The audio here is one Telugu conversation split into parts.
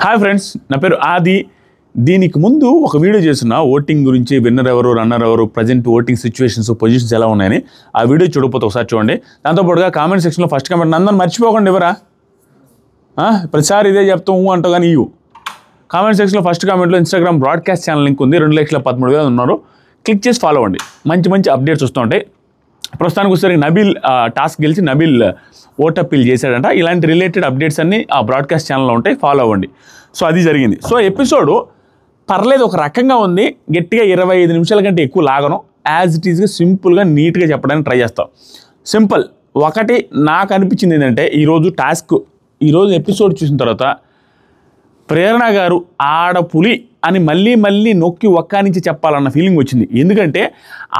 హాయ్ ఫ్రెండ్స్, నా పేరు ఆది. దీనికి ముందు ఒక వీడియో చేస్తున్నా ఓటింగ్ గురించి, విన్నర్ ఎవరు, రన్నర్ ఎవరు, ప్రజెంట్ ఓటింగ్ సిచ్యువేషన్స్, పొజిషన్స్ ఎలా ఉన్నాయని. ఆ వీడియో చూడకపోతే ఒకసారి చూడండి. దాంతోపాటుగా కామెంట్ సెక్షన్లో ఫస్ట్ కామెంట్ నందన్ మర్చిపోకండి, ఎవరా ప్రతిసారి ఇదే చెప్తాము అంటావు కానీ ఇవ్వు. కామెంట్ సెక్షన్లో ఫస్ట్ కామెంట్లో ఇన్స్టాగ్రామ్ బ్రాడ్కాస్ట్ ఛానల్ లింక్ ఉంది. 2,13,000 ఉన్నారు. క్లిక్ చేసి ఫాలో అవ్వండి. మంచి మంచి అప్డేట్స్ వస్తూ ఉంటాయి. ప్రస్తుతానికి వచ్చేసరికి నబీల్ టాస్క్ గెలిచి నబీల్ ఓట్ అప్పీల్ చేశాడంట. ఇలాంటి రిలేటెడ్ అప్డేట్స్ అన్నీ ఆ బ్రాడ్కాస్ట్ ఛానల్లో ఉంటాయి, ఫాలో అవ్వండి. సో అది జరిగింది. సో ఎపిసోడు పర్లేదు, ఒక రకంగా ఉంది. గట్టిగా 25 నిమిషాల కంటే ఎక్కువ లాగను. యాజ్ ఇట్ ఈస్గా సింపుల్గా నీట్గా చెప్పడానికి ట్రై చేస్తాం. సింపుల్. ఒకటి నాకు అనిపించింది ఏంటంటే, ఈరోజు ఎపిసోడ్ చూసిన తర్వాత ప్రేరణ గారు ఆడపులి అని మళ్ళీ నొక్కి ఒక్క నుంచి చెప్పాలన్న ఫీలింగ్ వచ్చింది. ఎందుకంటే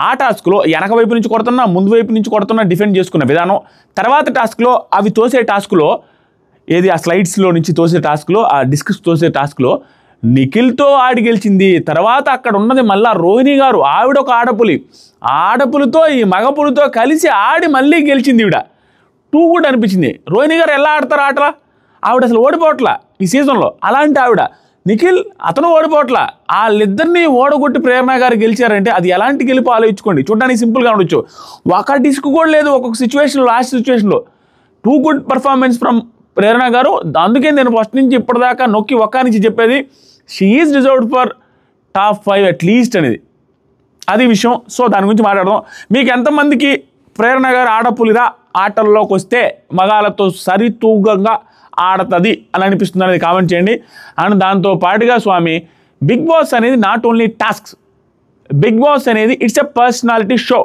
ఆ టాస్క్లో వెనక వైపు నుంచి కొడుతున్నా, ముందు వైపు నుంచి కొడుతున్నా, డిఫెండ్ చేసుకున్న విధానం, తర్వాత టాస్క్లో అవి తోసే టాస్క్లో ఏది ఆ స్లైడ్స్లో నుంచి తోసే టాస్క్లో, ఆ డిస్కస్ తోసే టాస్క్లో నిఖిల్తో ఆడి గెలిచింది. తర్వాత అక్కడ ఉన్నది మళ్ళా రోహిణి గారు, ఆవిడ ఒక ఆడపులితో ఈ మగపులితో కలిసి ఆడి మళ్ళీ గెలిచింది. ఈవిడ టూ గుడ్ అనిపించింది. రోహిణి గారు ఎలా ఆడతారు ఆటలా, ఆవిడ అసలు ఓడిపోవట్లా ఈ సీజన్లో. అలాంటి ఆవిడ నిఖిల్ అతను ఓడిపోవట్లా. వాళ్ళిద్దరినీ ఓడగొట్టి ప్రేరణ గారు గెలిచారంటే అది ఎలాంటి గెలుపు ఆలోచించుకోండి. చూడడానికి సింపుల్గా ఉండొచ్చు. ఒక డిస్క్ కూడా లేదు ఒక్కొక్క సిచ్యువేషన్లో. లాస్ట్ సిచ్యువేషన్లో టూ గుడ్ పర్ఫార్మెన్స్ ఫ్రమ్ ప్రేరణ గారు. అందుకే నేను ఫస్ట్ నుంచి ఇప్పటిదాకా నొక్కి ఒక్క నుంచి చెప్పేది, she is deserved for top 5 at least అనేది. అది విషయం. సో దాని గురించి మాట్లాడదాం. మీకు ఎంతమందికి ప్రేరణ గారు ఆడపులిరా, ఆటల్లోకి వస్తే మగాళ్ళతో సరితూగంగా ఆడుతుంది అని అనిపిస్తుంది అనేది కామెంట్ చేయండి. అండ్ దాంతో పాటుగా స్వామి, బిగ్ బాస్ అనేది not only tasks, big boss అనేది ఇట్స్ ఎ పర్సనాలిటీ షో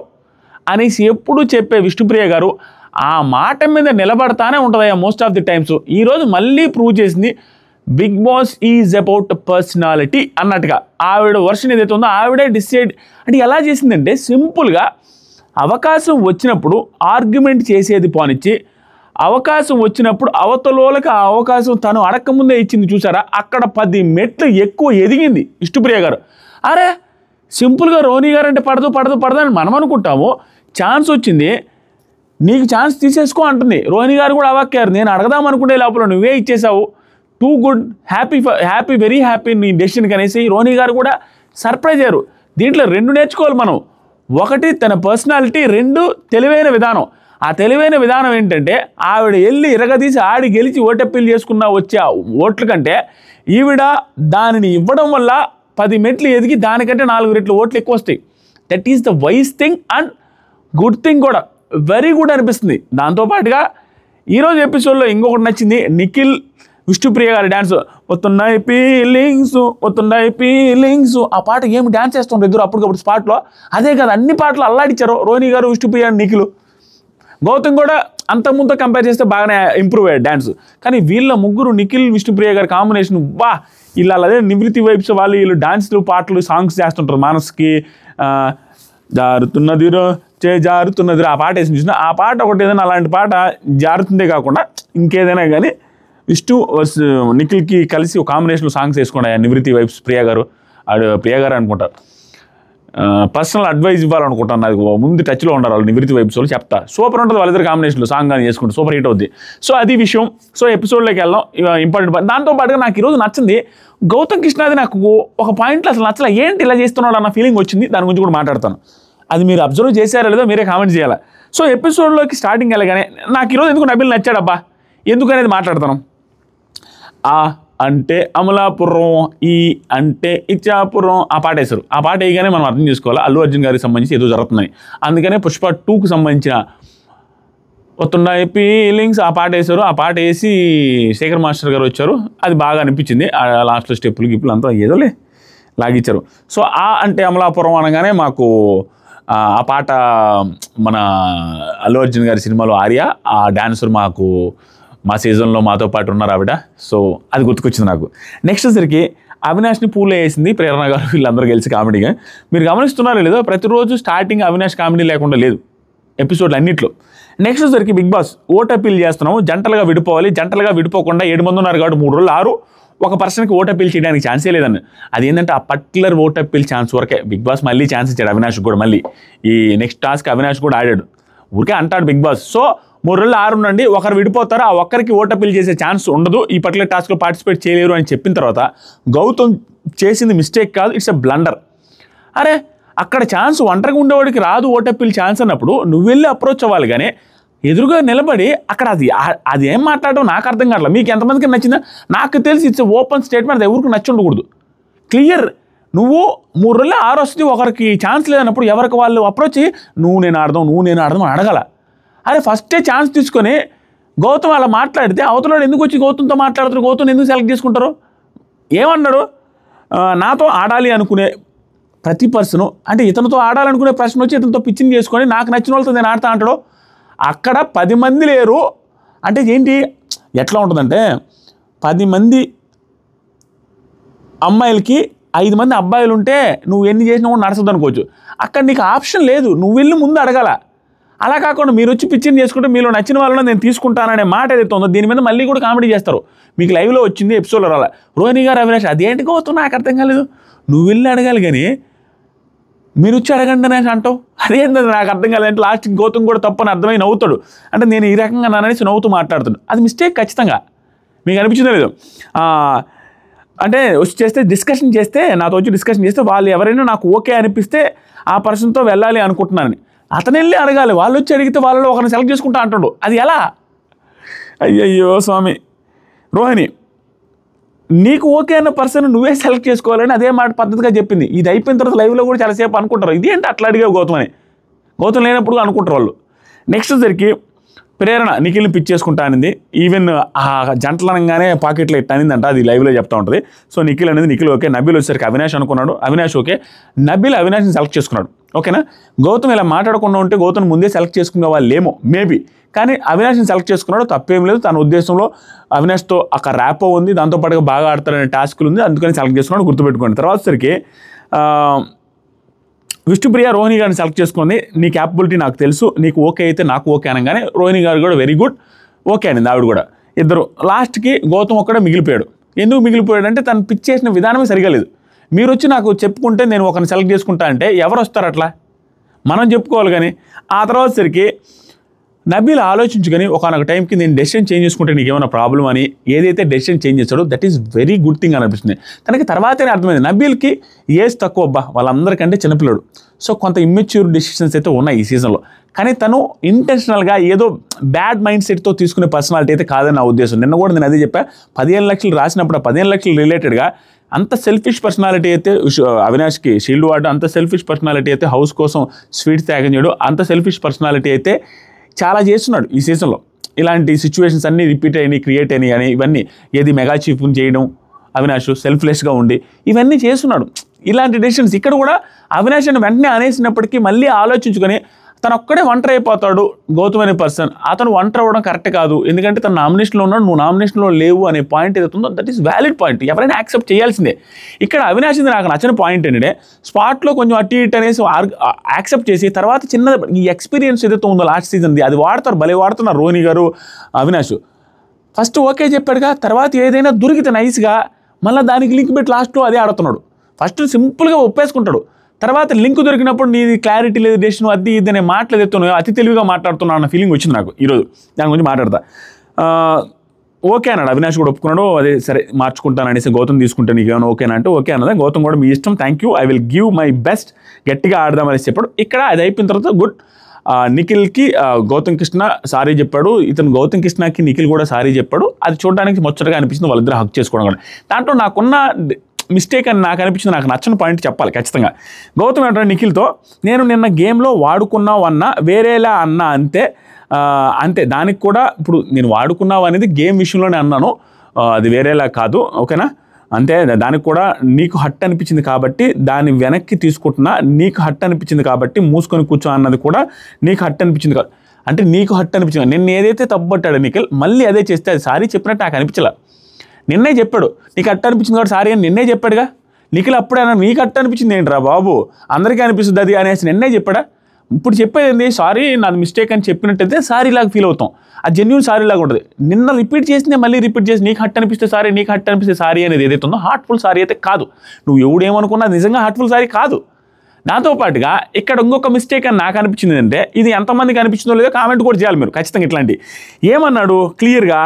అనేసి ఎప్పుడు చెప్పే విష్ణుప్రియ గారు ఆ మాట మీద నిలబడతానే ఉంటుంది మోస్ట్ ఆఫ్ ది టైమ్స్. ఈరోజు మళ్ళీ ప్రూవ్ చేసింది big boss is about personality అన్నట్టుగా. ఆవిడ వర్షన్ ఏదైతే ఉందో ఆవిడే డిసైడ్. అంటే ఎలా చేసిందంటే సింపుల్గా అవకాశం వచ్చినప్పుడు ఆర్గ్యుమెంట్ చేసేది పోనిచ్చి, అవకాశం వచ్చినప్పుడు అవతలోళ్ళకి ఆ అవకాశం తను అడక్కముందే ఇచ్చింది. చూసారా, అక్కడ 10 మెట్లు ఎక్కువ ఎదిగింది విష్ణుప్రియ గారు. అరే సింపుల్గా రోహిణి గారు అంటే పడదు అని మనం అనుకుంటాము. ఛాన్స్ వచ్చింది, నీకు ఛాన్స్ తీసేసుకో అంటుంది. రోహిణి గారు కూడా అవాక్కారు. నేను అడగదాం అనుకుంటే లోపల నువ్వే ఇచ్చేసావు. Too good, happy very happy నీ డెసిషన్కి అనేసి రోహిణి గారు కూడా సర్ప్రైజ్ అయ్యారు. దీంట్లో 2 నేర్చుకోవాలి మనం. ఒకటి తన పర్సనాలిటీ, 2 తెలివైన విధానం. ఆ తెలివైన విధానం ఏంటంటే, ఆవిడ వెళ్ళి ఇరగదీసి ఆడి గెలిచి ఓటప్పీలు చేసుకున్న వచ్చే ఓట్ల కంటే ఈవిడ దానిని ఇవ్వడం వల్ల 10 మెట్లు ఎదిగి దానికంటే 4 రెట్లు ఓట్లు ఎక్కువ వస్తాయి. That is the wise thing and good thing కూడా. వెరీ గుడ్ అనిపిస్తుంది. దాంతోపాటుగా ఈరోజు ఎపిసోడ్లో ఇంకొకటి నచ్చింది, నిఖిల్ విష్ణుప్రియ గారి డ్యాన్స్. వస్తున్నాయి ఫీలింగ్స్ ఆ పాట ఏమి డ్యాన్స్ చేస్తుంటారు ఇద్దరు అప్పటికప్పుడు స్పాట్లో. అదే కదా అన్ని పాటలు అల్లాడిచ్చారు రోహిణి గారు, విష్ణుప్రియ, నిఖిల్. గౌతమ్ కూడా అంతకుముందు కంపేర్ చేస్తే బాగానే ఇంప్రూవ్ అయ్యాడు డ్యాన్స్. కానీ వీళ్ళ ముగ్గురు, నిఖిల్ విష్ణుప్రియ గారి కాంబినేషన్ ఇలా అదే నివృత్తి వైబ్స్ వీళ్ళు డాన్స్లు, పాటలు, సాంగ్స్ చేస్తుంటారు. మనసుకి జారుతున్నదిరో ఆ పాట వేసి చూసిన, ఆ పాట ఒకటి ఏదైనా అలాంటి పాట జారుతుందే కాకుండా ఇంకేదైనా కానీ విష్ణు నిఖిల్కి కలిసి ఒక కాంబినేషన్లో సాంగ్స్ వేసుకోండి. నివృత్తి వైబ్స్ ప్రియ గారు అనుకుంటారు. పర్సనల్ అడ్వైజ్ ఇవ్వాలనుకుంటాను. అది ముందు టచ్లో ఉండాలి వాళ్ళు నివృత్తి వైబ్స్ వాళ్ళు. చెప్తా సూపర్ ఉంటుంది వాళ్ళిద్దరు కాంబినేషన్లో సాంగ్ కానీ చేసుకుంటే సూపర్ హిట్ అవుద్ది. సో అది విషయం. సో ఎపిసోడ్లోకి వెళ్దాం. ఇంపార్టెంట్. దాంతోపాటుగా నాకు ఈరోజు నచ్చింది గౌతమ్ కృష్ణది. నాకు ఒక పాయింట్లో అసలు నచ్చలే. ఏంటి ఇలా చేస్తున్నాడు అన్న ఫీలింగ్ వచ్చింది. దాని గురించి కూడా మాట్లాడతాను. అది మీరు అబ్జర్వ్ చేశారో లేదో మీరే కామెంట్ చేయాలి. సో ఎపిసోడ్లోకి స్టార్టింగ్ వెళ్ళగానే నాకు ఈరోజు ఎందుకు నబీల్ నచ్చాడబ్బా, ఎందుకు అనేది మాట్లాడతాను. అంటే అమలాపురం, ఈ అంటే ఇచ్చాపురం ఆ పాట వేశారు. ఆ పాట వేయగానే మనం అర్థం చేసుకోవాలి అల్లు అర్జున్ గారికి సంబంధించి ఏదో జరుగుతున్నాయి. అందుకనే పుష్ప 2కు సంబంధించిన వస్తున్నాయి ఫీలింగ్స్ ఆ పాట వేశారు. ఆ పాట వేసి శేఖర్ మాస్టర్ గారు వచ్చారు. అది బాగా అనిపించింది. లాస్ట్లో స్టెప్పులు గిప్పులు అంతా ఏదోలే లాగిచ్చారు. సో అంటే అమలాపురం అనగానే మాకు ఆ పాట మన అల్లు అర్జున్ గారి సినిమాలో ఆర్య ఆ డాన్సర్ మా సీజన్లో మాతో పాటు ఉన్నారు ఆవిడ. సో అది గుర్తుకొచ్చింది నాకు. నెక్స్ట్ వచ్చరికి అవినాష్ని పూలు వేసింది ప్రేరణ గారు, వీళ్ళందరూ కలిసి కామెడీగా. మీరు గమనిస్తున్నారో లేదో, ప్రతిరోజు స్టార్టింగ్ అవినాష్ కామెడీ లేకుండా లేదు ఎపిసోడ్లు అన్నింటిలో. నెక్స్ట్ వచ్చరికి బిగ్ బాస్ ఓట్ అప్పీల్ చేస్తున్నాము, జంటలుగా విడిపోవాలి. జంటలుగా విడిపోకుండా 7 మంది ఉన్నారు కాబట్టి 3 రోజులు 6 ఒక పర్సన్కి ఓట్ అప్పీల్ చేయడానికి ఛాన్సే లేదని. అదేంటంటే ఆ పర్టికులర్ ఓట్ అప్పీల్ ఛాన్స్ వరకే బిగ్ బాస్ మళ్ళీ ఛాన్స్ ఇచ్చాడు అవినాష్ కూడా. మళ్ళీ ఈ నెక్స్ట్ టాస్క్ అవినాష్ కూడా ఆడాడు. ఊరికే అంటాడు బిగ్ బాస్. సో 3 రోజులు 6 ఉండండి, ఒకరు విడిపోతారు, ఆ ఒక్కరికి ఓట్ అప్పీల్ చేసే ఛాన్స్ ఉండదు, ఈ పర్టికులర్ టాస్క్లో పార్టిసిపేట్ చేయలేరు అని చెప్పిన తర్వాత గౌతమ్ చేసింది మిస్టేక్ కాదు, ఇట్స్ ఎ బ్లండర్. అరే అక్కడ ఛాన్స్ ఒంటరిగా ఉండేవాడికి రాదు ఓట్ అప్పీల్ ఛాన్స్ అన్నప్పుడు నువ్వు వెళ్ళి అప్రోచ్ అవ్వాలి, కానీ ఎదురుగా నిలబడి అక్కడ అది ఏం మాట్లాడడం నాకు అర్థం కావట్లేదు. మీకు ఎంతమందికి నచ్చిందా? నాకు తెలిసి ఇట్స్ ఓపెన్ స్టేట్మెంట్, అది ఎవరికి నచ్చి ఉండకూడదు. క్లియర్. నువ్వు 3 రోజులు 6 వస్తుంది, ఒకరికి ఛాన్స్ లేదన్నప్పుడు ఎవరికి వాళ్ళు అప్రోచ్ అయ్యి నువ్వు నేను ఆడదాం అని అడగాల. అరే ఫస్టే ఛాన్స్ తీసుకొని గౌతమ్ అలా మాట్లాడితే అవతల ఎందుకు వచ్చి గౌతమ్తో మాట్లాడుతారు, గౌతమ్ ఎందుకు సెలెక్ట్ చేసుకుంటారు? ఏమన్నాడు? నాతో ఆడాలి అనుకునే ప్రతి పర్సను, అంటే ఇతనితో ఆడాలనుకునే ప్రశ్న వచ్చి ఇతనితో పిచ్చింగ్ చేసుకొని నాకు నచ్చిన వాళ్ళతో నేను ఆడతా అంటాడు. అక్కడ 10 మంది లేరు అంటే ఏంటి, ఎట్లా ఉంటుందంటే 10 మంది అమ్మాయిలకి 5 మంది అబ్బాయిలు ఉంటే నువ్వు ఎన్ని చేసినా కూడా నడుస్తుంది అనుకోవచ్చు. అక్కడ నీకు ఆప్షన్ లేదు, నువ్వు వెళ్ళి ముందు అడగాల. అలా కాకుండా మీరు వచ్చి పిచ్చింగ్ చేసుకుంటే మీలో నచ్చిన వాళ్ళని నేను తీసుకుంటాననే మాట ఏదైతే ఉందో దీని మీద మళ్ళీ కూడా కామెడీ చేస్తారు. మీకు లైవ్లో వచ్చింది, ఎపిసోడ్లో రాలా. రోహిణి గారు, అవినాష్ అదేంటి గౌతమ్ నాకు అర్థం కాలేదు, నువ్వు వెళ్ళి అడగాలి కానీ మీరు వచ్చి అడగండి అనేసి అంటావు. అదేంటి నాకు అర్థం కాలేదంటే లాస్ట్కి గౌతమ్ కూడా తప్పని అర్థమై నవ్వుతాడు. అంటే నేను ఈ రకంగా అనేసి నవ్వుతూ మాట్లాడుతాడు. అది మిస్టేక్ ఖచ్చితంగా. మీకు అనిపించిందో లేదు? అంటే వచ్చి చేస్తే డిస్కషన్ చేస్తే, నాతో వచ్చి డిస్కషన్ చేస్తే వాళ్ళు ఎవరైనా నాకు ఓకే అనిపిస్తే ఆ పర్సన్తో వెళ్ళాలి అనుకుంటున్నానని అతను వెళ్ళి అడగాలి. వాళ్ళు వచ్చి అడిగితే వాళ్ళలో ఒకరిని సెలెక్ట్ చేసుకుంటా అంటాడు. అది ఎలా? అయ్యయ్యో స్వామి. రోహిణి, నీకు ఓకే అన్న పర్సన్ నువ్వే సెలెక్ట్ చేసుకోవాలని అదే మాట పద్ధతిగా చెప్పింది. ఇది అయిపోయిన తర్వాత లైవ్లో కూడా చాలాసేపు అనుకుంటారు ఇదేంటి అట్లా అడిగావు గౌతమ్ అని. గౌతమ్ లేనప్పుడు అనుకుంటారు వాళ్ళు. నెక్స్ట్ వచ్చరికి ప్రేరణ నిఖిల్ని పిచ్ చేసుకుంటా అనింది. ఈవెన్ ఆ జంటలనంగానే పాకెట్లో ఇట్లా అనిందంట, అది లైవ్లో చెప్తా ఉంటుంది. సో నిఖిల్ అనేది నిఖిల్ ఓకే, నబీల్ వచ్చేసరికి అవినాష్ అనుకున్నాడు, అవినాష్ ఓకే, నబీల్ అవినాష్ని సెలెక్ట్ చేసుకున్నాడు. ఓకేనా? గౌతమ్ ఇలా మాట్లాడకుండా ఉంటే గౌతమ్ ముందే సెలెక్ట్ చేసుకునే వాళ్ళేమో మేబీ, కానీ అవినాష్ని సెలెక్ట్ చేసుకున్నాడు, తప్పేం లేదు. తన ఉద్దేశంలో అవినాష్తో అక్కడ ర్యాపో ఉంది, దాంతోపాటుగా బాగా ఆడతారనే టాస్క్లు ఉంది, అందుకని సెలెక్ట్ చేసుకున్నాడు. గుర్తుపెట్టుకోండి. తర్వాత సరికి విష్ణుప్రియ రోహిణి గారిని సెలెక్ట్ చేసుకుంది. నీ క్యాపబిలిటీ నాకు తెలుసు, నీకు ఓకే అయితే నాకు ఓకే అనగానే రోహిణి గారు కూడా వెరీ గుడ్ ఓకే అనింది ఆవిడ కూడా. ఇద్దరు లాస్ట్కి గౌతమ్ ఒక్కడే మిగిలిపోయాడు. ఎందుకు మిగిలిపోయాడు అంటే తను పిచ్ చేసిన విధానమే సరిగా లేదు. మీరు వచ్చి నాకు చెప్పుకుంటే నేను ఒకరిని సెలెక్ట్ చేసుకుంటా అంటే ఎవరు వస్తారు అట్లా? మనం చెప్పుకోవాలి. కానీ ఆ తర్వాత సరికి నబీల్ ఆలోచించుకొని ఒకనొక టైంకి నేను డెసిషన్ చేంజ్ చేసుకుంటే నీకు ఏమైనా ప్రాబ్లం అని ఏదైతే డెసిషన్ చేంజ్ చేస్తాడో that is very good thing అనిపిస్తుంది. తనకి తర్వాతనే అర్థమైంది నబీల్కి ఏజ్ తక్కువ, వాళ్ళందరికంటే చిన్నపిల్లడు. సో కొంత ఇమ్మెచ్యూర్ డెసిషన్స్ అయితే ఉన్నాయి ఈ సీజన్లో. కానీ తను ఇంటెన్షనల్గా ఏదో బ్యాడ్ మైండ్ సెట్తో తీసుకునే పర్సనాలిటీ అయితే కాదని నా ఉద్దేశం. నిన్న కూడా నేను అదే చెప్పా, 15 లక్షలు రాసినప్పుడు 15 లక్షలు రిలేటెడ్గా అంత సెల్ఫిష్ పర్సనాలిటీ అయితే అవినాష్కి షీల్డ్ వాడు, అంత సెల్ఫిష్ పర్సనాలిటీ అయితే హౌస్ కోసం స్వీట్స్ త్యాగం చేయడు, అంత సెల్ఫిష్ పర్సనాలిటీ అయితే చాలా చేస్తున్నాడు ఈ సీజన్లో. ఇలాంటి సిచ్యువేషన్స్ అన్నీ రిపీట్ అయినాయి, క్రియేట్ అయినాయి అని ఇవన్నీ ఏది మెగా చీఫ్ని చేయడం, అవినాష్ సెల్ఫ్లెస్గా ఉండి ఇవన్నీ చేస్తున్నాడు. ఇలాంటి డెసిషన్స్ ఇక్కడ కూడా అవినాష్ అని వెంటనే అనేసినప్పటికీ మళ్ళీ ఆలోచించుకొని తను ఒక్కడే ఒంటరి అయిపోతాడు గౌతమ్ అనే పర్సన్. అతను ఒంటరి అవ్వడం కరెక్ట్ కాదు, ఎందుకంటే తను నామినేషన్లో ఉన్నాడు, నువ్వు నామినేషన్లో లేవు అనే పాయింట్ ఏదైతుందో దట్ ఈస్ వ్యాలిడ్ పాయింట్, ఎవరైనా యాక్సెప్ట్ చేయాల్సిందే. ఇక్కడ అవినాష్ నాకు నచ్చిన పాయింట్ ఏంటంటే స్పాట్లో కొంచెం అటు ఇటు అనేసి యాక్సెప్ట్ చేసి తర్వాత చిన్న ఈ ఎక్స్పీరియన్స్ ఏదైతే ఉందో లాస్ట్ సీజన్ది అది వాడతారు, భలే వాడుతున్నారు రోహిణి గారు అవినాష్. ఫస్ట్ ఓకే చెప్పాడుగా, తర్వాత ఏదైనా దొరికితే నైస్గా మళ్ళీ దానికి లింక్ పెట్టి లాస్ట్లో అదే ఆడుతున్నాడు. ఫస్ట్ సింపుల్గా ఒప్పేసుకుంటాడు, తర్వాత లింక్ దొరికినప్పుడు నీది క్లారిటీ లేదు, డెసిషన్ అది ఇది అనే మాటలు ఎత్తున్నావు, అతి తెలివిగా మాట్లాడుతున్నావు అన్న ఫీలింగ్ వచ్చింది నాకు ఈరోజు. దాని గురించి మాట్లాడతా. ఓకే అన్నాడు, అవినాష్ కూడా ఒప్పుకున్నాడు, అదే సరే మార్చుకుంటాను అనేసి గౌతమ్ తీసుకుంటే నీకు ఏమైనా ఓకేనా అంటే ఓకే అన్నదా. గౌతమ్ కూడా మీ ఇష్టం, thank you, I will give my best, గట్టిగా ఆడదామనేసి చెప్పాడు. ఇక్కడ అది అయిపోయిన తర్వాత గుడ్ నిఖిల్కి గౌతమ్ కృష్ణ సారీ చెప్పాడు, ఇతను గౌతమ్ కృష్ణకి నిఖిల్ కూడా సారీ చెప్పాడు. అది చూడడానికి ముచ్చటగా అనిపించింది, వాళ్ళిద్దరు హక్ చేసుకోవడం కూడా. దాంట్లో నాకున్న మిస్టేక్ అని నాకు అనిపించింది, నాకు నచ్చిన పాయింట్ చెప్పాలి ఖచ్చితంగా. గౌతమ్ ఏంటంటే నిఖిల్తో నేను నిన్న గేమ్లో వాడుకున్నావు అన్నా వేరేలా అన్నా అంతే, దానికి కూడా ఇప్పుడు నేను వాడుకున్నావు అనేది గేమ్ విషయంలోనే అన్నాను, అది వేరేలా కాదు, ఓకేనా? అంతే, దానికి కూడా నీకు హట్ అనిపించింది కాబట్టి దాన్ని వెనక్కి తీసుకుంటున్నా, నీకు హట్ అనిపించింది కాబట్టి మూసుకొని కూర్చో అన్నది కూడా నీకు హట్ అనిపించింది కాదు. అంటే నీకు హట్ అనిపించింది, నిన్న ఏదైతే తప్పుపట్టాడో నిఖిల్ మళ్ళీ అదే చేస్తే అది సారీ చెప్పినట్టు నాకు అనిపించలే. నిన్నే చెప్పాడు నీకు అట్ట అనిపించింది కాబట్టి సారీ అని నిన్నే చెప్పాడుగా. నిఖిల్ అప్పుడే నీకు అట్ట అనిపించింది ఏంట్రా బాబు, అందరికీ అనిపిస్తుంది అది అనేసి నిన్నే చెప్పాడా. ఇప్పుడు చెప్పేది ఏంది, సారీ నాది మిస్టేక్ అని చెప్పినట్టయితే సారీ లాగా ఫీల్ అవుతాం, అది జెన్యూన్ సారీ లాగా ఉంటుంది. నిన్న రిపీట్ చేసిందే మళ్ళీ రిపీట్ చేసి నీకు హట్ అనిపిస్తే సారీ, నీకు హట్ అనిపిస్తే సారీ అనేది ఏదైతే ఉందో హార్ట్ఫుల్ సారీ అయితే కాదు. నువ్వు ఎవడేమనుకున్నా నిజంగా హార్ట్ఫుల్ సారీ కాదు. దాంతోపాటుగా ఇక్కడ ఇంకొక మిస్టేక్ అని నాకు అనిపించింది అంటే, ఇది ఎంతమందికి అనిపించిందో లేదో కామెంట్ కూడా చేయాలి మీరు ఖచ్చితంగా. ఇట్లాంటి ఏమన్నాడు క్లియర్గా,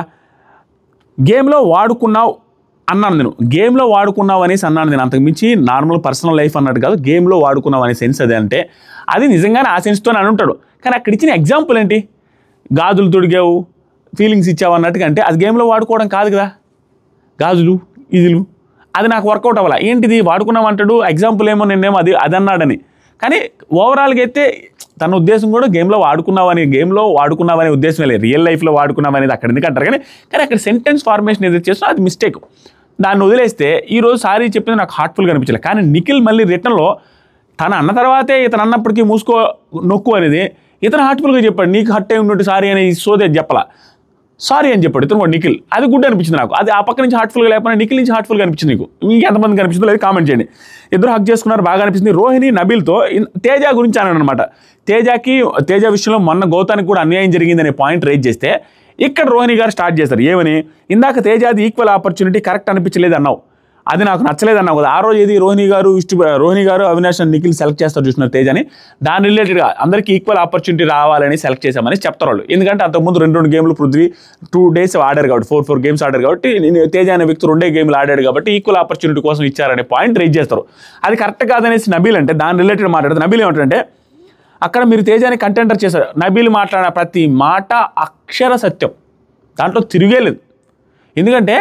గేమ్లో వాడుకున్నావు అన్నాను నేను, గేమ్లో వాడుకున్నావు అనేసి అన్నాను నేను, అంతకుమించి నార్మల్ పర్సనల్ లైఫ్ అన్నట్టు కాదు, గేమ్లో వాడుకున్నావు అనే సెన్స్ అదే. అంటే అది నిజంగానే ఆ సెన్స్తో అని ఉంటాడు. కానీ అక్కడ ఇచ్చిన ఎగ్జాంపుల్ ఏంటి, గాజులు తొడిగావు ఫీలింగ్స్ ఇచ్చావు అన్నట్టుగా, అంటే అది గేమ్లో వాడుకోవడం కాదు కదా. గాజులు ఇదులు అది నాకు వర్కౌట్ అవ్వాలి. ఏంటిది వాడుకున్నావు అంటాడు, ఎగ్జాంపుల్ ఏమో నిన్నేమో అది అన్నాడని. కానీ ఓవరాల్గా అయితే తన ఉద్దేశం కూడా గేమ్లో వాడుకున్నావనే ఉద్దేశం లేదు, రియల్ లైఫ్లో వాడుకున్నావనేది అక్కడ ఎందుకంటారు. కానీ అక్కడ సెంటెన్స్ ఫార్మేషన్ ఏదైతే చేస్తున్నా అది మిస్టేక్. దాన్ని వదిలేస్తే ఈరోజు సారీ చెప్పింది నాకు హార్ట్ఫుల్గా అనిపించలేదు. కానీ నిఖిల్ మళ్ళీ రిటర్న్లో తను అన్న తర్వాతే ఇతను అన్నప్పటికీ మూసుకో నొక్కు అనేది ఇతను హార్ట్ఫుల్గా చెప్పాడు. నీకు హర్ట్ అయి ఉన్నట్టు సారీ అని సోదే చెప్పలా, సారీ అని చెప్పాడు ఇతను కూడా నిఖిల్. అది గుడ్ అనిపించింది నాకు. అది ఆ పక్క నుంచి హార్ట్ఫుల్గా లేకపోయినా నిఖిల్ నుంచి హార్ట్ఫుల్గా అనిపించింది. మీకు ఎంతమంది కనిపించిందో లేదు కామెంట్ చేయండి. ఇద్దరు హక్ చేసుకున్నారు, బాగా అనిపించింది. రోహిణి నబీల్తో తేజ గురించి అన్నాడు అనమాట. తేజ విషయంలో మొన్న గౌతానికి కూడా అన్యాయం జరిగిందనే పాయింట్ రేజ్ చేస్తే ఇక్కడ రోహిణి గారు స్టార్ట్ చేశారు. ఏమని, ఇందాక తేజాది ఈక్వల్ ఆపర్చునిటీ కరెక్ట్ అనిపించలేదు అన్నావు, అది నాకు నచ్చలేదు అన్నావు కదా. ఆ రోజు ఏది రోహిణి గారు అవినాష్ అండ్ నిఖిల్ సెలెక్ట్ చేస్తారు చూస్తున్నారు తేజని, దాని రిలేటెడ్గా అందరికీ ఈక్వల్ ఆపర్చునిటీ రావాలని సెలెక్ట్ చేశామని చెప్తారు వాళ్ళు. ఎందుకంటే అంతకుముందు 2 గేమ్లు పృథ్వీ 2 days ఆడారు కాబట్టి, 4 గేమ్స్ ఆడారు కాబట్టి, తేజ అనే వ్యక్తి 2 గేమ్లు ఆడాడు కాబట్టి ఈక్వల్ ఆపర్చునిటీ కోసం ఇచ్చారనే పాయింట్ రేజ్ చేస్తారు. అది కరెక్ట్ కాదనేసి నబీల్ అంటే దాని రిలేటెడ్ మాట్లాడుతుంది. నబీల్ ఏమంటారంటే, అక్కడ మీరు తేజాని కంటెండర్ చేశారు, నబీల్ మాట్లాడిన ప్రతి మాట అక్షర సత్యం, దాంట్లో తిరిగేలేదు. ఎందుకంటే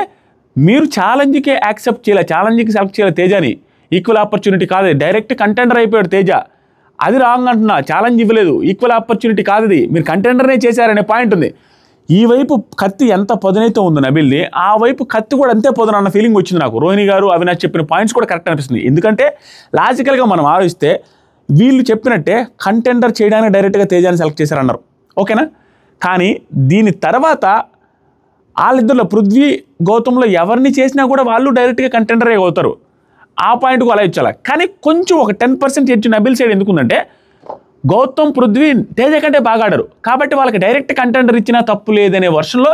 మీరు ఛాలెంజ్కే యాక్సెప్ట్ చేయలే, ఛాలెంజ్కి సెలెక్ట్ చేయలే తేజాని, ఈక్వల్ ఆపర్చునిటీ కాదు, డైరెక్ట్ కంటెండర్ అయిపోయాడు తేజ. అది రాంగ్ అంటున్నా, ఛాలెంజ్ ఇవ్వలేదు, ఈక్వల్ ఆపర్చునిటీ కాదు, ఇది మీరు కంటెండర్నే చేశారనే పాయింట్ ఉంది. ఈ వైపు కత్తి ఎంత పదునైతే ఉందో నబీల్ది, ఆ వైపు కత్తి కూడా అంతే పదును అన్న ఫీలింగ్ వచ్చింది నాకు. రోహిణి గారు అవినాష్ చెప్పిన పాయింట్స్ కూడా కరెక్ట్ అనిపిస్తుంది. ఎందుకంటే లాజికల్గా మనం ఆలోచిస్తే వీళ్ళు చెప్పినట్టే కంటెండర్ చేయడానికి డైరెక్ట్గా తేజాని సెలెక్ట్ చేశారన్నారు, ఓకేనా. కానీ దీని తర్వాత వాళ్ళిద్దరిలో పృథ్వీ గౌతంలో ఎవరిని చేసినా కూడా వాళ్ళు డైరెక్ట్గా కంటెండరే అవుతారు. ఆ పాయింట్కు అలా ఇచ్చాలి. కానీ కొంచెం ఒక 10% ఎడ్జ్ నబీల్ సైడ్ ఎందుకుందంటే, గౌతమ్ పృథ్వీ తేజ కంటే బాగా ఆడారు కాబట్టి వాళ్ళకి డైరెక్ట్ కంటెండర్ ఇచ్చినా తప్పు లేదనే వర్షన్లో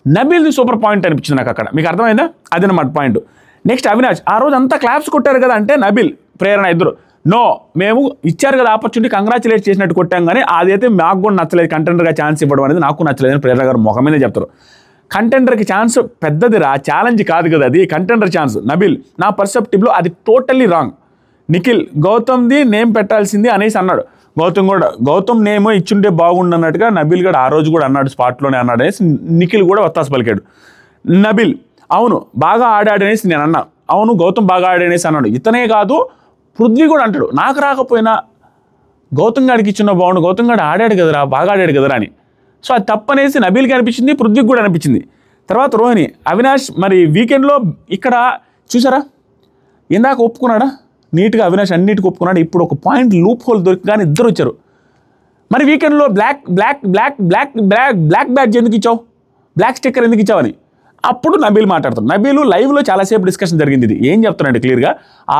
నబీల్ది సూపర్ పాయింట్ అనిపించింది నాకు అక్కడ. మీకు అర్థమైందా, అదనమాట పాయింట్. నెక్స్ట్ అవినాష్, ఆ రోజు అంతా క్లాప్స్ కొట్టారు కదా అంటే నబీల్ ప్రేరణ ఇద్దరు నో, మేము ఇచ్చారు కదా ఆపర్చునిటీ, కంగ్రాచులేట్ చేసినట్టు కొట్టాం, కానీ అదైతే మాకు కూడా నచ్చలేదు, కంటెండర్గా ఛాన్స్ ఇవ్వడం అనేది నాకు నచ్చలేదని ప్రేరణ గారు ముఖం మీదే చెప్తారు. కంటెండర్కి ఛాన్స్ పెద్దదిరా, ఛాలెంజ్ కాదు కదా అది, కంటెండర్ ఛాన్స్. నబీల్, నా పర్సెప్టివ్లో అది టోటల్లీ రాంగ్. నిఖిల్, గౌతమ్ది నేమ్ పెట్టాల్సింది అనేసి అన్నాడు. గౌతమ్ నేమ్ ఇచ్చుంటే బాగుండు అన్నట్టుగా నబీల్ గడు ఆ రోజు కూడా అన్నాడు, స్పాట్లోనే అన్నాడు అనేసి నిఖిల్ కూడా వత్తాసు పలికాడు. నబీల్, అవును బాగా ఆడాడనేసి నేను అన్నా, అవును గౌతమ్ బాగా ఆడాడనేసి అన్నాడు. ఇతనే కాదు పృథ్వీ కూడా అంటాడు, నాకు రాకపోయినా గౌతమ్ గాడికి ఇచ్చిన బాగుండు, గౌతమ్ గాడు ఆడాడు కదరా, బాగా ఆడాడు కదరా అని. సో అది తప్పనేసి నబీల్కి అనిపించింది, పృథ్వీకి కూడా అనిపించింది. తర్వాత రోహిణి, అవినాష్ మరి వీకెండ్లో ఇక్కడ చూసారా, ఇందాక ఒప్పుకున్నాడా నీట్గా, అవినాష్ అన్నిటికి ఒప్పుకున్నాడు. ఇప్పుడు ఒక పాయింట్ లూప్ హోల్ దొరికగానే ఇద్దరు వచ్చారు. మరి వీకెండ్లో బ్లాక్ బ్యాడ్జ్ ఎందుకు ఇచ్చావు, బ్లాక్ స్టిక్కర్ ఎందుకు ఇచ్చావని అప్పుడు నబీల్ మాట్లాడతాడు. నబీలు లైవ్లో చాలాసేపు డిస్కషన్ జరిగింది. ఇది ఏం చెప్తానంటే క్లియర్గా,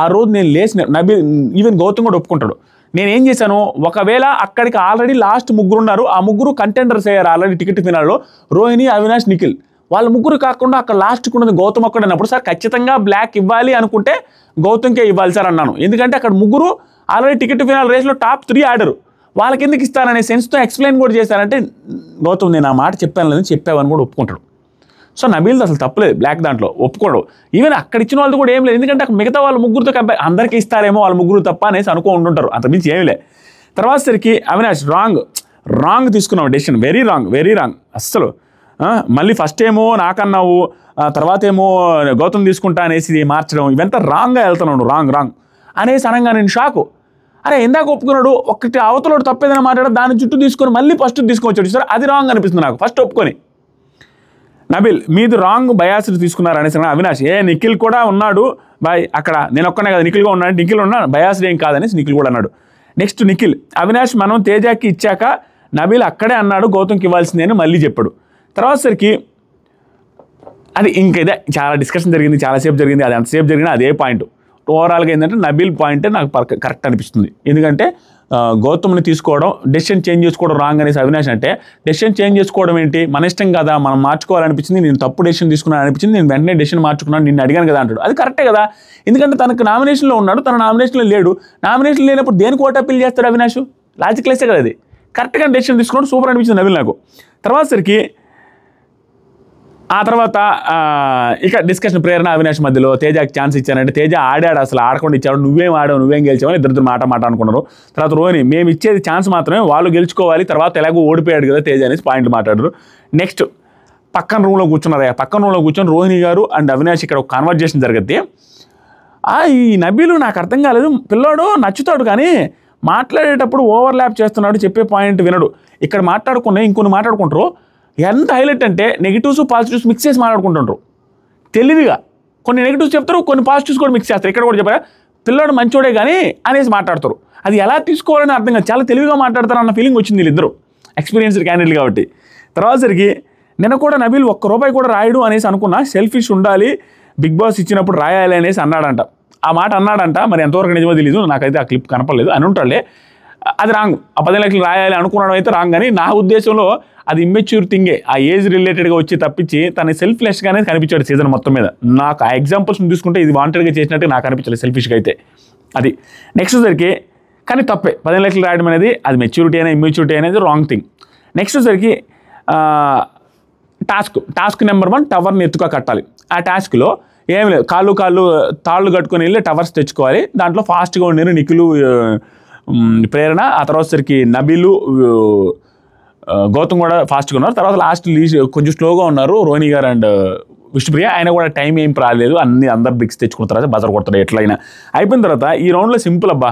ఆ రోజు నేను లేచిన నబీల్ ఈవెన్ గౌతమ్ కూడా ఒప్పుకుంటాడు, నేను ఏం చేశాను, ఒకవేళ అక్కడికి ఆల్రెడీ లాస్ట్ 3 ఉన్నారు, ఆ 3 కంటెండర్స్ అయ్యారు ఆల్రెడీ టికెట్ ఫినాల్లో, రోహిణి అవినాష్ నిఖిల్, వాళ్ళ 3 కాకుండా అక్కడ లాస్ట్కి ఉన్నది గౌతమ్ ఒక్కడే అన్నప్పుడు, సార్ ఖచ్చితంగా బ్లాక్ ఇవ్వాలి అనుకుంటే గౌతమ్కే ఇవ్వాలి సార్ అన్నాను. ఎందుకంటే అక్కడ 3 ఆల్రెడీ టికెట్ ఫినాల్ రేస్లో టాప్ 3 ఆడారు, వాళ్ళకి ఎందుకు ఇస్తారనే సెన్స్తో ఎక్స్ప్లెయిన్ కూడా చేశారంటే గౌతమ్ నేను ఆ మాట చెప్పాను లేదని చెప్పావని కూడా ఒప్పుకుంటాడు. సో నబీల్ది అసలు తప్పలేదు, బ్లాక్ దాంట్లో ఒప్పుకోడు. ఈవెన్ అక్కడ ఇచ్చిన వాళ్ళు కూడా ఏం లేదు, ఎందుకంటే అక్కడ మిగతా వాళ్ళు 3తో కంపేర్ అందరికీ ఇస్తారేమో వాళ్ళ 3 తప్ప అనేసి ఉంటుంటారు, అంతకుమించి ఏమీ లేదు. తర్వాత సరికి అవినాష్ రాంగ్ తీసుకున్నావు డెసిషన్, వెరీ రాంగ్ అస్సలు. మళ్ళీ ఫస్ట్ ఏమో నాకన్నావు, తర్వాత ఏమో గౌతమ్ తీసుకుంటా అనేసి మార్చడం, ఇవంతా రాంగ్గా వెళ్తున్నాడు, రాంగ్ అనేసి అనగా నేను షాకు. అరే ఇందాక ఒప్పుకున్నాడు, ఒకటి అవతలోడు తప్పేదైనా మాట్లాడాడు, దాని చుట్టూ తీసుకొని మళ్ళీ ఫస్ట్ తీసుకొచ్చాడు సార్, అది రాంగ్ అనిపిస్తుంది నాకు. ఫస్ట్ ఒప్పుకొని నబీల్ మీది రాంగ్ బయాస్డ్ తీసుకున్నారు అనేసి అవినాష్, నిఖిల్ కూడా ఉన్నాడు బాయ్ అక్కడ, నేను ఒక్కనే కదా నిఖిల్గా ఉన్నాడు, నిఖిల్ ఉన్నాడు బయాస్డ్ ఏం కాదనేసి నిఖిల్ కూడా అన్నాడు. నెక్స్ట్ నిఖిల్, అవినాష్ మనం తేజాకి ఇచ్చాక నబీల్ అక్కడే అన్నాడు గౌతమ్కి ఇవ్వాల్సిందే అని మళ్ళీ చెప్పాడు. తర్వాత సరికి అది ఇంక ఇదే చాలా డిస్కషన్ జరిగింది, చాలాసేపు జరిగింది, అది ఎంతసేపు జరిగినా అదే పాయింట్. ఓవరాల్గా ఏంటంటే నబీల్ పాయింటే నాకు కరెక్ట్ అనిపిస్తుంది. ఎందుకంటే గౌతమ్ని తీసుకోవడం, డెసిషన్ చేంజ్ చేసుకోవడం రాంగ్ అనేసి అవినాష్ అంటే, డెసిషన్ చేంజ్ చేసుకోవడం ఏంటి, మన ఇష్టం కదా, మనం మార్చుకోవాలనిపించింది, నేను తప్పు డెసిషన్ తీసుకున్నాను అనిపించింది, నేను వెంటనే డెసిషన్ మార్చుకున్నాను, నిన్ను అడిగాను కదా అంటాడు. అది కరెక్టే కదా, ఎందుకంటే తనకు నామినేషన్లో ఉన్నాడు, తన నామినేషన్లో లేడు. నామినేషన్ లేనప్పుడు దేనికి ఓటు అప్పీల్ చేస్తాడు అవినాష్? లాజిక్ లెస్సే కదా అది. కరెక్ట్గా డెసిషన్ తీసుకున్నాడు, సూపర్ అనిపించింది నవీల్ నాకు. తర్వాత సరికి ఆ తర్వాత ఇక డిస్కషన్ ప్రేరణ అవినాష్ మధ్యలో తేజకి ఛాన్స్ ఇచ్చానంటే తేజ ఆడాడు, అసలు ఆడకుండా ఇచ్చాడు, నువ్వేం ఆడావు, నువ్వేం గెలిచావని ఇద్దరు మాట అనుకున్నారు. తర్వాత రోహిణి మేము ఇచ్చేది ఛాన్స్ మాత్రమే, వాళ్ళు గెలుచుకోవాలి, తర్వాత ఎలాగో ఓడిపోయాడు కదా తేజ అనేసి పాయింట్లు మాట్లాడారు. నెక్స్ట్ పక్కన రూమ్లో కూర్చున్నారు. పక్కన రూమ్లో కూర్చొని రోహిణి గారు అండ్ అవినాష్ ఇక్కడ ఒక కన్వర్జేషన్ జరిగితే, ఈ నబీలు నాకు అర్థం కాలేదు, పిల్లోడు నచ్చుతాడు కానీ మాట్లాడేటప్పుడు ఓవర్లాప్ చేస్తున్నాడు, చెప్పే పాయింట్ వినడు. ఇక్కడ మాట్లాడుకునే ఇంకొన్ని మాట్లాడుకుంటారు, ఎంత హైలైట్ అంటే నెగిటివ్స్ పాజిటివ్స్ మిక్స్ చేసి మాట్లాడుకుంటుంటారు తెలివిగా. కొన్ని నెగిటివ్స్ చెప్తారు, కొన్ని పాజిటివ్స్ కూడా మిక్స్ చేస్తారు. ఇక్కడ కూడా చెప్పారా పిల్లాడు మంచోడే కానీ అనేసి మాట్లాడతారు. అది ఎలా తీసుకోవాలని అర్థం కాదు, చాలా తెలివిగా మాట్లాడతారు అన్న ఫీలింగ్ వచ్చింది వీళ్ళిద్దరు, ఎక్స్పీరియన్స్డ్ క్యాండిడేట్ కాబట్టి. తర్వాత సరికి నిన్న కూడా నబీల్ ₹1 కూడా రాయడు అనేసి అనుకున్నా, సెల్ఫిష్ ఉండాలి, బిగ్ బాస్ ఇచ్చినప్పుడు రాయాలి అనేసి అన్నాడంట. ఆ మాట అన్నాడంట, మరి ఎంతవరకు నిజమో తెలీదు, నాకైతే ఆ క్లిప్ కనపడలేదు. అని ఉంటాడులే, అది రాంగ్. ఆ 10 లక్షలు రాయాలి అనుకున్నాడు అయితే రాంగ్. కానీ నా ఉద్దేశంలో అది ఇమ్మెచ్యూర్ థింగే, ఆ ఏజ్ రిలేటెడ్గా వచ్చి తప్పించి తన సెల్ఫ్లెస్గానే కనిపించాడు సీజన్ మొత్తం మీద. నాకు ఆ ఎగ్జాంపుల్స్ని తీసుకుంటే ఇది వాంటెడ్గా చేసినట్టు నాకు అనిపించలేదు సెల్ఫిష్గా అయితే. అది నెక్స్ట్ సరికి కానీ తప్పే, 10 లక్షలు రాయడం అనేది అది మెచ్యూరిటీ అయినా ఇమ్మెచ్యూరిటీ అనేది రాంగ్ థింగ్. నెక్స్ట్ సరికి టాస్క్ నెంబర్ 1 టవర్ని ఎత్తుగా కట్టాలి. ఆ టాస్క్లో ఏం లేదు, తాళ్ళు కట్టుకొని వెళ్ళి టవర్స్ తెచ్చుకోవాలి. దాంట్లో ఫాస్ట్గా ఉండేది నిఖిలు, ప్రేరణ, ఆ తర్వాత సరికి నబీలు, గౌతమ్ కూడా ఫాస్ట్గా ఉన్నారు. తర్వాత లాస్ట్ కొంచెం స్లోగా ఉన్నారు రోహిణి గారు అండ్ విష్ణుప్రియ. ఆయన కూడా టైం ఏం రాలేదు, అందరు బ్రిక్స్ తెచ్చుకున్న తర్వాత బజర్ కొడతారు ఎట్లయినా. అయిపోయిన తర్వాత ఈ రౌండ్లో సింపుల్ అబ్బా,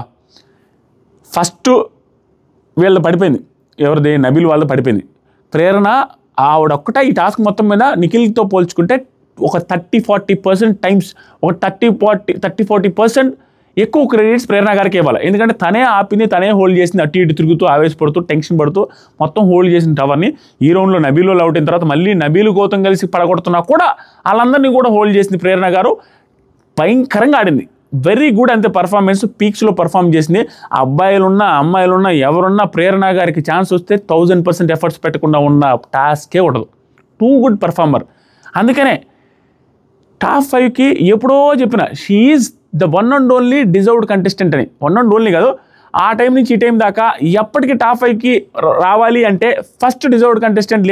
ఫస్ట్ వీళ్ళది పడిపోయింది, ఎవరిది నబీల్ వాళ్ళది పడిపోయింది. ప్రేరణ ఆవిడొక్కట ఈ టాస్క్ మొత్తం మీద నిఖిల్తో పోల్చుకుంటే ఒక 30-40% టైమ్స్, ఒక 30-40% ఎక్కువ క్రెడిట్స్ ప్రేరణ గారికి ఇవ్వాలి. ఎందుకంటే తనే ఆపింది, తనే హోల్డ్ చేసింది, అటు ఇటు తిరుగుతూ ఆవేశపడుతూ టెన్షన్ పడుతూ మొత్తం హోల్డ్ చేసిన టవర్ని. ఈ రౌండ్లో నబీలు అవుట్ అయిన తర్వాత మళ్ళీ నబీలు గౌతమ్ కలిసి పడగొడుతున్నా కూడా వాళ్ళందరినీ కూడా హోల్డ్ చేసింది ప్రేరణ గారు. భయంకరంగా ఆడింది, వెరీ గుడ్. అంతే పర్ఫార్మెన్స్ పీక్స్లో పర్ఫామ్ చేసింది. అబ్బాయిలున్నా అమ్మాయిలున్నా ఎవరున్నా ప్రేరణ గారికి ఛాన్స్ వస్తే 1000% ఎఫర్ట్స్ పెట్టకుండా ఉన్న టాస్కే ఉండదు. Too good performer. అందుకనే టాప్ 5కి ఎప్పుడో చెప్పిన, she is the one and only deserved contestant అని. వన్ అండ్ ఓన్లీ కాదు, ఆ టైం నుంచి ఈ టైం దాకా ఎప్పటికీ టాప్ 5కి రావాలి అంటే ఫస్ట్ డిజర్వ్డ్ కంటెస్టెంట్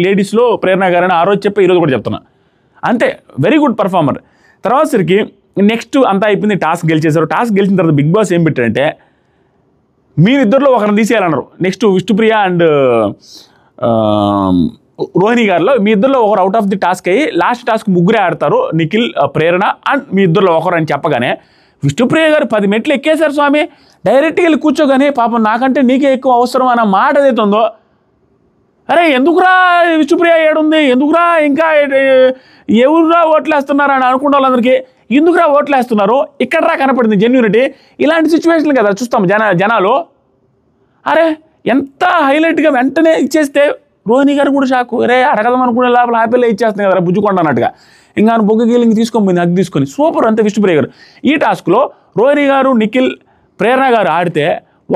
లేడీస్లో ప్రేరణ గారని ఆ రోజు చెప్పి ఈరోజు కూడా చెప్తున్నా. అంతే, వెరీ గుడ్ పర్ఫార్మర్. తర్వాత సరికి నెక్స్ట్ అంతా అయిపోయింది, టాస్క్ గెలిచేశారు. టాస్క్ గెలిచిన తర్వాత బిగ్ బాస్ ఏం పెట్టారంటే మీరిద్దరిలో ఒకరిని తీసేయాలన్నారు. నెక్స్ట్ విష్ణుప్రియ అండ్ రోహిణి గారిలో మీ ఇద్దరిలో ఒకరు అవుట్ ఆఫ్ ది టాస్క్ అయ్యి లాస్ట్ టాస్క్ ముగ్గురే ఆడతారు, నిఖిల్, ప్రేరణ అండ్ మీ ఇద్దరిలో ఒకరు అని చెప్పగానే విష్ణుప్రియ గారు 10 మెట్లు ఎక్కేశారు స్వామి. డైరెక్ట్గా వెళ్ళి కూర్చోగానే పాపం నాకంటే నీకే ఎక్కువ అవసరం అన్న మాట ఏదైతే ఉందో, అరే ఎందుకురా విష్ణుప్రియ ఏడుంది, ఎందుకురా ఇంకా ఎవరురా ఓట్లేస్తున్నారు అని అనుకున్న వాళ్ళందరికీ ఎందుకురా ఓట్లేస్తున్నారు, ఇక్కడ కనపడింది జెన్యూనిటీ. ఇలాంటి సిచ్యువేషన్లు కదా చూస్తాం జనాలు. అరే ఎంత హైలైట్గా వెంటనే ఇచ్చేస్తే రోహిణి గారు కూడా షాకు, అరే అడగదాం అనుకునే లోపల ఆపిల్లే ఇచ్చేస్తుంది కదా బుజ్జుకొండ అన్నట్టుగా. ఇంకా బొగ్గ గీలింగ్ తీసుకొని హక్ తీసుకొని సూపర్. అంతే విష్ణుప్రియ గారు. ఈ టాస్క్లో రోహిణి గారు, నిఖిల్, ప్రేరణ గారు ఆడితే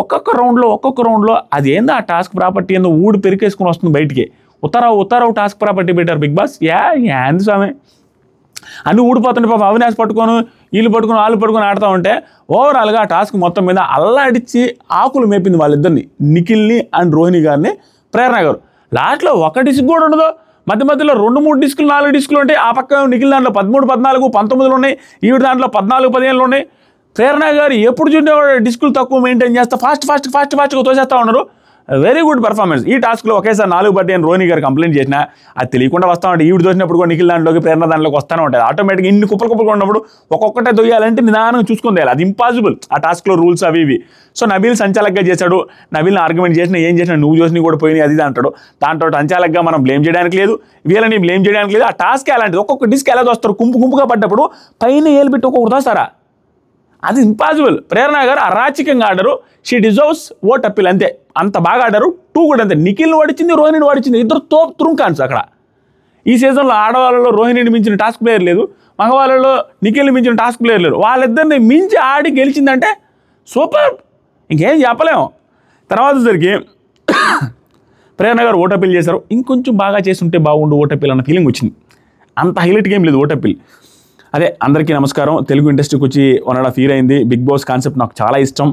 ఒక్కొక్క రౌండ్లో అది ఏందో ఆ టాస్క్ ప్రాపర్టీ ఏందో ఊడి పెరికేసుకుని వస్తుంది బయటికి. ఉత్తరావు టాస్క్ ప్రాపర్టీ పెట్టారు బిగ్ బాస్. ఏంది స్వామి అన్నీ ఊడిపోతుంటే పాపం అవినాష్ పట్టుకొని వాళ్ళు పట్టుకొని ఆడుతూ ఉంటే ఓవరాల్గా ఆ టాస్క్ మొత్తం మీద అల్లాడిచ్చి ఆకులు మేపింది వాళ్ళిద్దరిని, నిఖిల్ని అండ్ రోహిణి గారిని ప్రేరణ గారు. లాస్ట్లో ఒక డిస్క్ కూడా ఉండదు, మధ్యలో 2-3 డిస్కులు 4 డిస్కులు ఉంటాయి. ఆ పక్క నిఖిల్ దాంట్లో 13, 14, 19 ఉన్నాయి, ఈవిడ దాంట్లో 14, 15 ఉన్నాయి. ప్రేరణ గారు ఎప్పుడు చూడే డిస్కులు తక్కువ మెయింటైన్ చేస్తా ఫాస్ట్గా తోసేస్తూ ఉన్నారు. Very good performance. ఈ టాస్క్లో ఒకేసారి 4 బట్టి అని రోహిణి గారు కంప్లైంట్ చేసినా అది తెలియకుండా వస్తూ ఉంటాయి. ఈవిడ దోసినప్పుడు కూడా నిఖిల్ దాంట్లోకి, ప్రేరణ దాంట్లోకి వస్తూనే ఉంటుంది. ఆటోమేటిక్గా ఇన్ని కుప్పలు ఉన్నప్పుడు ఒక్కొక్కటే దొయ్యాలంటే నిదానంగా చూసుకొని తేయాలి, అది ఇంపాసిబుల్. ఆ టాస్క్లో రూల్స్ అవి ఇవి. సో నబీల్ సంచాలకగా చేశాడు, నబీల్ని ఆర్గ్యుమెంట్ చేసినా ఏం చేసినా నువ్వు చూసినా కూడా పోయినాయి అది అంటాడు. దాంట్లో సంచాలకగా మనం బ్లేమ్ చేయడానికి లేదు, వీళ్ళని బ్లేమ్ చేయడానికి లేదు. ఆ టాస్క్ అలాంటిది. ఒక్కొక్క డిస్క్ ఎలా దోస్తారు, గుంపుగా పడ్డప్పుడు పైన ఏలు పెట్టి ఒక్కొక్కటి దోస్తారా, అది ఇంపాసిబుల్. ప్రేరణ గారు అరాచకంగా ఆడారు, షీ డిజర్వ్స్ ఓట్ అప్పీల్. అంతే, అంత బాగా ఆడారు. 2 కూడా అంతే. నిఖిల్ని వాడిచ్చింది, రోహిణిని వాడిచ్చింది, ఇద్దరు తురుంకాన్స్ అక్కడ. ఈ సీజన్లో ఆడవాళ్ళలో రోహిణిని మించిన టాస్క్ ప్లేయర్ లేదు, మగవాళ్ళలో నిఖిల్ని మించిన టాస్క్ ప్లేయర్ లేరు. వాళ్ళిద్దరిని మించి ఆడి గెలిచిందంటే సూపర్. ఇంకేం చెప్పలేము. తర్వాత సరికి ప్రేరణ గారు ఓట్ అప్పీల్ చేశారు. ఇంకొంచెం బాగా చేస్తుంటే బాగుండు ఓట్ అప్పీల్ అన్న ఫీలింగ్ వచ్చింది. అంత హైలైట్గా ఏం లేదు ఓట్ అప్పీల్. అదే అందరికీ నమస్కారం. తెలుగు ఇండస్ట్రీకి వచ్చి 1.5 year అయింది. బిగ్ బాస్ కాన్సెప్ట్ నాకు చాలా ఇష్టం.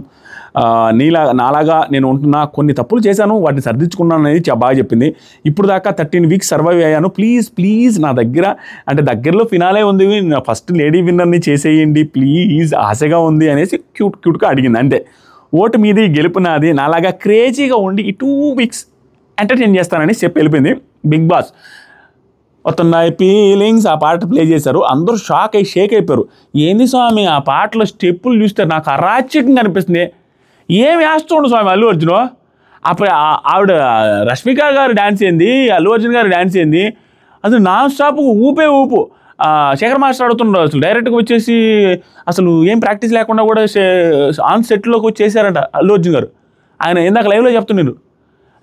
నాలాగా నేను ఉంటున్నా, కొన్ని తప్పులు చేశాను, వాటిని సర్దించుకున్నాను అనేది బాగా చెప్పింది. ఇప్పుడు దాకా 13 weeks సర్వైవ్ అయ్యాను. ప్లీజ్ నా దగ్గర అంటే దగ్గరలో ఫినాలే ఉంది, నా ఫస్ట్ లేడీ విన్నర్ని చేసేయండి ప్లీజ్, ఆశగా ఉంది అనేసి క్యూట్గా అడిగింది. అంతే. ఓటు మీది గెలుపు నాది, నాలాగా క్రేజీగా ఉండి ఈ 2 weeks ఎంటర్టైన్ చేస్తానని చెప్పి వెళ్ళిపోయింది. బిగ్ బాస్ వస్తున్నాయి ఫీలింగ్స్ ఆ పాట ప్లే చేశారు. అందరూ షేక్ అయిపోయారు. ఏంది స్వామి ఆ పాటలో స్టెప్పులు చూస్తే నాకు అరాచకంగా అనిపిస్తుంది. ఏం వేస్తుండు స్వామి అల్లు అర్జున్. అప్పుడు ఆవిడ రష్మిక గారు డ్యాన్స్ ఏంది, అల్లు అర్జున్ గారు డ్యాన్స్ ఏంది, అసలు నాన్ స్టాప్ ఊపు. శేఖర్ మాస్టర్ ఆడుతుండ్రు. అసలు డైరెక్ట్గా వచ్చేసి అసలు ఏం ప్రాక్టీస్ లేకుండా కూడా ఆన్ సెట్లోకి వచ్చేసారంట అల్లు అర్జున్ గారు. ఆయన ఇందాక లైవ్లో చెప్తున్నారు.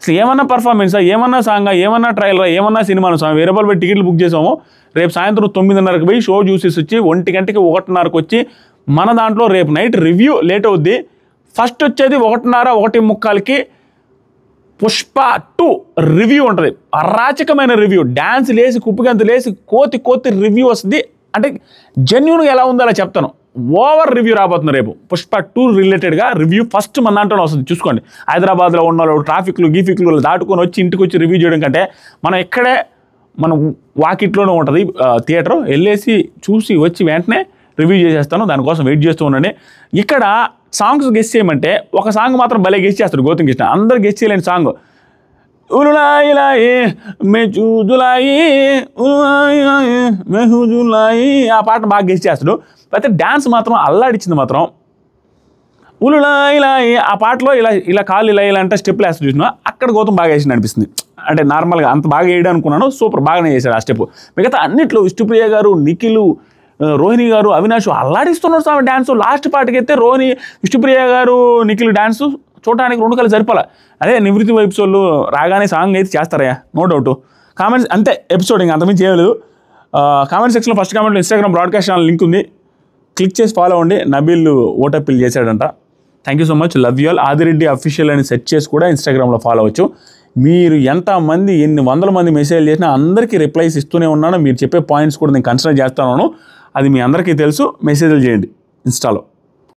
అసలు ఏమన్నా పర్ఫార్మెన్సా, ఏమన్నా సాంగా, ఏమన్నా ట్రయల్రా, ఏమన్నా సినిమాలు స్వామి. 1000 రూపాయలు పెట్టి టికెట్లు బుక్ చేసాము. రేపు సాయంత్రం 9:30కి పోయి షో చూసేసి వచ్చి 1 గంటకి 1:30కి వచ్చి మన దాంట్లో రేపు నైట్ రివ్యూ లేట్ అవుద్ది. ఫస్ట్ వచ్చేది 1:30, 1:45కి పుష్ప 2 రివ్యూ ఉంటుంది. అరాచకమైన రివ్యూ, డ్యాన్స్ లేసి కుప్పిగంతు లేసి కోతి రివ్యూ వస్తుంది. అంటే జెన్యూన్గా ఎలా ఉందో అలా చెప్తాను. ఓవర్ రివ్యూ రాబోతుంది రేపు. పుష్ప 2 రిలేటెడ్గా రివ్యూ ఫస్ట్ మన దాంట్లోనే వస్తుంది. చూసుకోండి. హైదరాబాద్లో ఉన్న వాళ్ళు ట్రాఫిక్లు దాటుకొని వచ్చి ఇంటికి వచ్చి రివ్యూ చేయడం కంటే మనం ఇక్కడే మనం వాకిట్లోనే ఉంటుంది థియేటర్, వెళ్ళేసి చూసి వచ్చి వెంటనే రివ్యూ చేసేస్తాను. దానికోసం వెయిట్ చేస్తూ ఉండండి. ఇక్కడ సాంగ్స్ గెస్ట్ చేయమంటే ఒక సాంగ్ మాత్రం భలే గెస్ట్ చేస్తాడు గౌతమ్ కృష్ణ. అందరు గెస్ట్ చేయలేని సాంగ్ ఆ పాట బాగా గెస్ట్ చేస్తాడు. అయితే డ్యాన్స్ మాత్రం అల్లాడిచ్చింది మాత్రం ఉలులాయి. ఆ పాటలో ఇలా కాళ్ళు ఇలా అంటే స్టెప్లు వేస్తాడు చూసినా, అక్కడ గౌతమ్ బాగా వేసింది అనిపిస్తుంది. అంటే నార్మల్గా అంత బాగా వేయడం అనుకున్నాను, సూపర్ బాగానే చేశాడు ఆ స్టెప్. మిగతా అన్నిట్లో విష్ణుప్రియ గారు, నిఖిల్, రోహిణి గారు, అవినాష్ అల్లాడిస్తున్నారు స్వామి డ్యాన్స్. లాస్ట్ పాటకి అయితే రోహిణి, విష్ణుప్రియ గారు, నిఖిల్ డ్యాన్స్ చూడడానికి 2 కళ్ళు సరిపోలే. అదే నివృత్తి వైబ్స్ వాళ్ళు రాగానే సాంగ్ అయితే చేస్తారయ్యా, నో డౌట్. కామెంట్స్ అంతే, ఎపిసోడ్ ఇంకా అంతమించి చేయలేదు. కామెంట్ సెక్షన్లో ఫస్ట్ కామెంట్లో ఇన్స్టాగ్రామ్ బ్రాడ్కాస్ట్ ఛానల్ లింక్ ఉంది, క్లిక్ చేసి ఫాలో అవ్వండి. నబీల్ ఓట్ అప్పీల్ చేశాడంట. Thank you so much, love you all. Adireddy official అని సెర్చ్ చేసి కూడా ఇన్స్టాగ్రామ్లో ఫాలో అవ్వచ్చు. మీరు ఎంతమంది ఎన్ని వందల మంది మెసేజ్ చేసినా అందరికీ రిప్లైస్ ఇస్తూనే ఉన్నాను. మీరు చెప్పే పాయింట్స్ కూడా నేను కన్సిడర్ చేస్తాను. అది మీ అందరికీ తెలుసు. మెసేజ్లు చేయండి ఇన్స్టాలో.